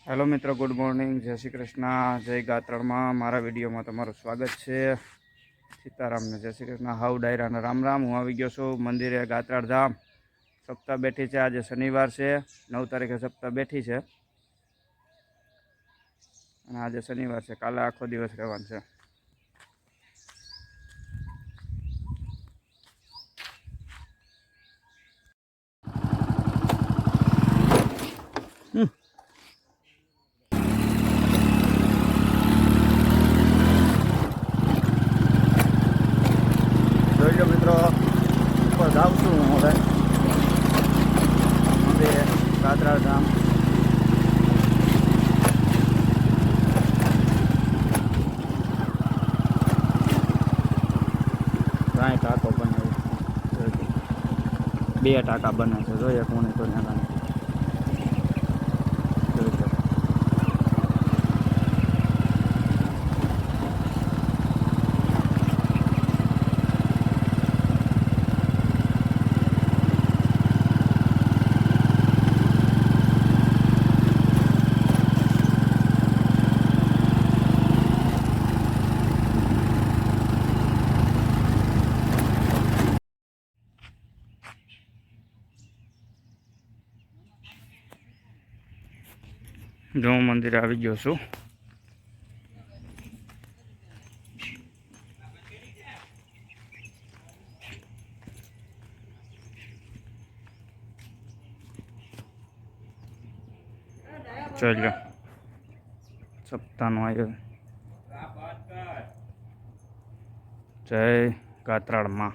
Hello मित्रों, good morning, जय श्री कृष्ण, जय गात्रण में मारा विडियो में तमारुं स्वागत है। सीताराम ने जय श्री कृष्ण, हाउ डायरा ने राम राम। हूँ आई गयो छुं मंदिरे गात्राड़ धाम। सप्ताह बैठी है, आज शनिवार से 9 तारीखे सप्ताह बैठी है। आज शनिवार से, काले आखो दिवस रहवानुं छे। જોઈ લો મિત્રો, ઉપર જાઉં છું હું હવે મંદિરે ગાત્રાળ ધામ। કાંઈ ટાંકો બનાવ્યો, 2 ટાંકા બને છે। જોઈએ કોને કોને જોઈ લો। जो मंदिर आ गयो छू। चलो सप्ताह आयोजन। जय गात्राड़ मां।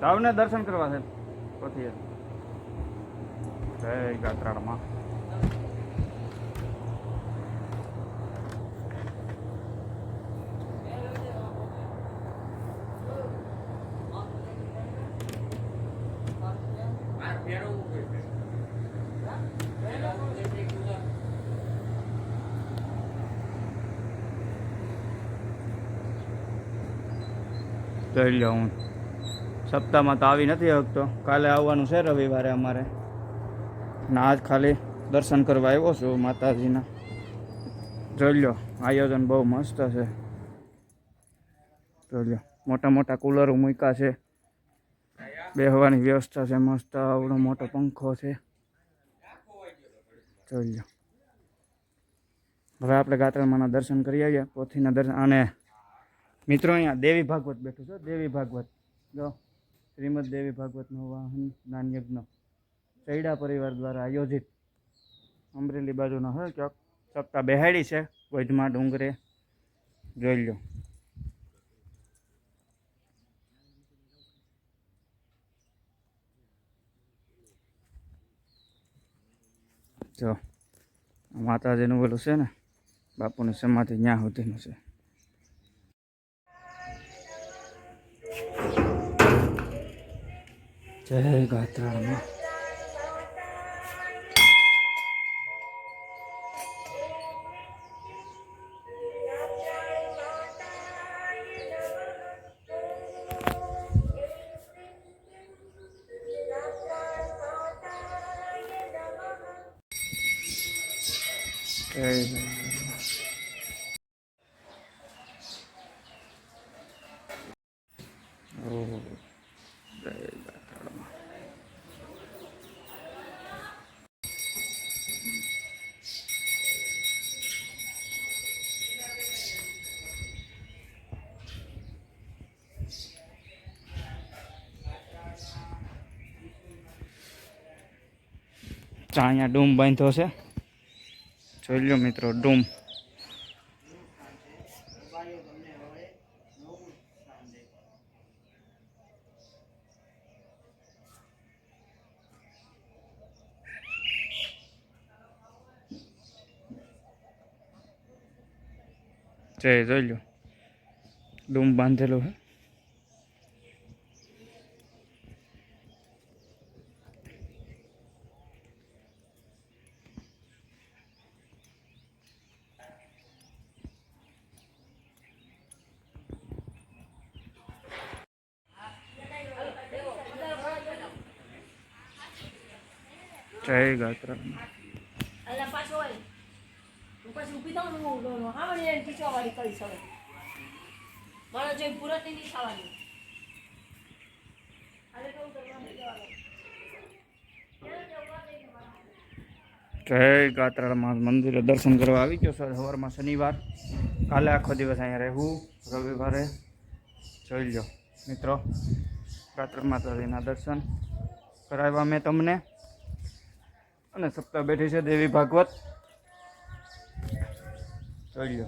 तावने दर्शन करवा है पथी। जय गात्राड़ मां। જોઈ લો, હું સપ્તાહમાં તો આવી નથી શકતો। કાલે આવવાનું છે રવિવારે અમારે, ને આજ ખાલી દર્શન કરવા આવ્યો છું માતાજીના। જોઈ લો, આયોજન બહુ મસ્ત છે। જોઈ લો, મોટા મોટા કુલરો મૂક્યા છે, બેહવાની વ્યવસ્થા છે મસ્ત। આવડો મોટો પંખો છે। જોઈ લો, હવે આપણે ગાત્રાળમાના દર્શન કરી આવીએ। પોથીના દર્શન। અને મિત્રો અહીંયા દેવી ભાગવત બેઠું છે। દેવી ભાગવત જો, શ્રીમદ દેવી ભાગવતનો વાહન જ્ઞાન યજ્ઞ ચૈડા પરિવાર દ્વારા આયોજિત અમરેલી બાજુનો હોય ક્યાંક સપ્તાહ બેહાડી છે વૈધમાં ડુંગરે। જોઈ લો, જો માતાજીનું બોલું છે ને, બાપુની સમાધિ ત્યાં સુધીનું છે। जय गात्राड़ मां। અહીંયા ડૂમ બાંધ્યો છે, જોઈ લો મિત્રો ડૂમ. જોઈ લો ડૂમ બાંધેલો છે. જય ગાત્રા. જય ગાત્રામાં મંદિરે દર્શન કરવા આવી ગયો સર. સવારમાં શનિવાર, કાલે આખો દિવસ અહીંયા રહેવું, રવિવારે. જોઈ લો મિત્રો ગાત્રા માતાજીના દર્શન કરાવ્યા મેં તમને. અને સપ્તાહ બેઠી છે દેવી ભાગવત, જોઈ લો.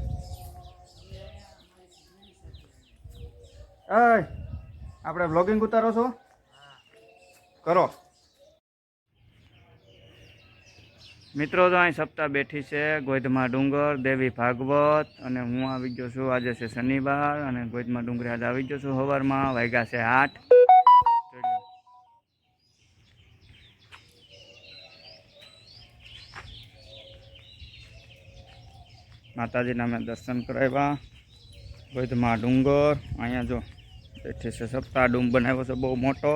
આપણે બ્લોગિંગ ઉતારો છો? કરો મિત્રો. તો અહીં સપ્તાહ બેઠી છે ગોધમા ડુંગર દેવી ભાગવત. અને હું આવી ગયો છું, આજે છે શનિવાર, અને ગોધમા ડુંગરે આજે આવી ગયો છું સવારમાં. વાગ્યા છે 8. માતાજીના મેં દર્શન કરાવ્યા. ગોધમા ડુંગર અહીંયા જો બેઠી છે સપ્તાહ. ડૂમ બનાવ્યો છે બહુ મોટો,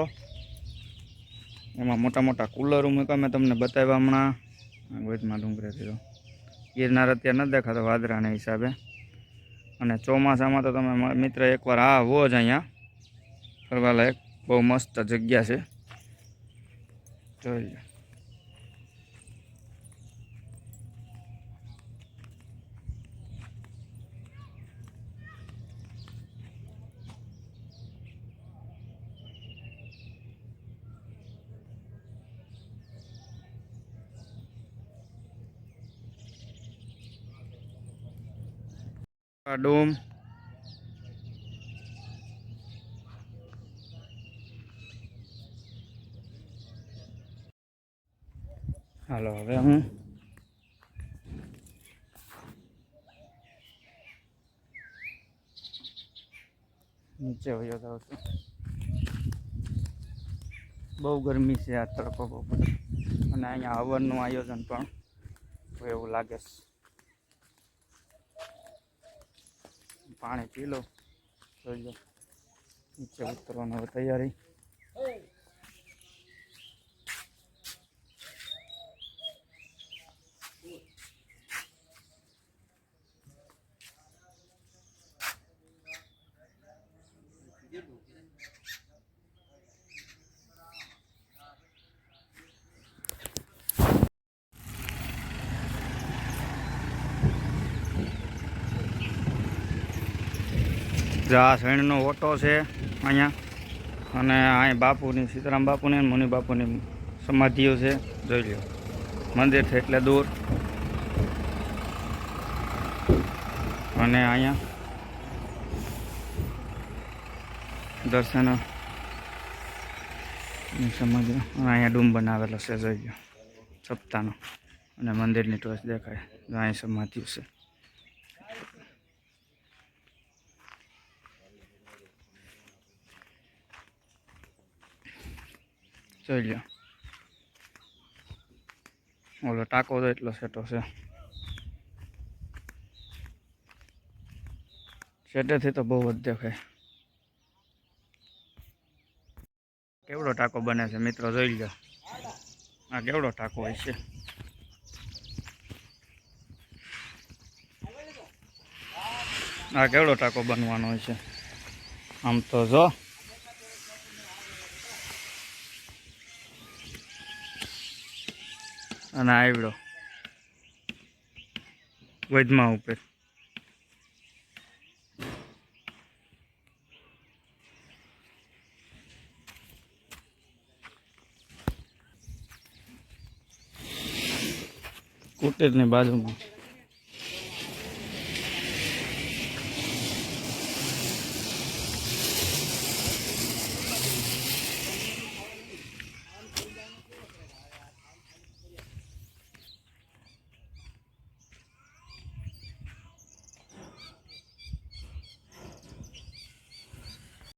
એમાં મોટા મોટા કુલરો મૂક્યા મેં તમને બતાવ્યા હમણાં. ગોધમા ડુંગરેથી તો ગિરનાર અત્યારે નથી દેખાતો વાદળાના હિસાબે. અને ચોમાસામાં તો તમે મિત્ર એકવાર આવો જ, અહીંયા ફરવાલાયક બહુ મસ્ત જગ્યા છે, જોઈ. ડૂમ હાલો હવે હું નીચે વયો જાઉં છું. બહુ ગરમી છે આ તડકો બહુ બધો. અને અહીંયા હવનનું આયોજન પણ એવું લાગે છે. પાણી પી લો, જોઈ લો. નીચે ઉતરવાની તૈયારી. આ શેણનો ઓટો છે અહીંયા. અને અહીં બાપુની, સીતારામ બાપુની, મુનિ બાપુની સમાધિઓ છે, જોઈ લો. મંદિરથી એટલે દૂર. અને અહીંયા દર્શન સમાધિ. અહીંયા ડૂમ બનાવેલો છે, જોઈ લો સપ્તાહનો. અને મંદિરની ટોચ દેખાય, અહીં સમાધિ છે. જોઈ લો. ઓલો ટાંકો તો એટલો સેટો છે, સેટેથી તો બહુ જ દેખાય. કેવડો ટાંકો બને છે મિત્રો, જોઈ લો. આ કેવડો ટાંકો હોય છે. આ કેવડો ટાંકો બનવાનો હોય છે આમ તો, જો. અને આવડો ગોધમા ઉપર. કુટીરની બાજુમાં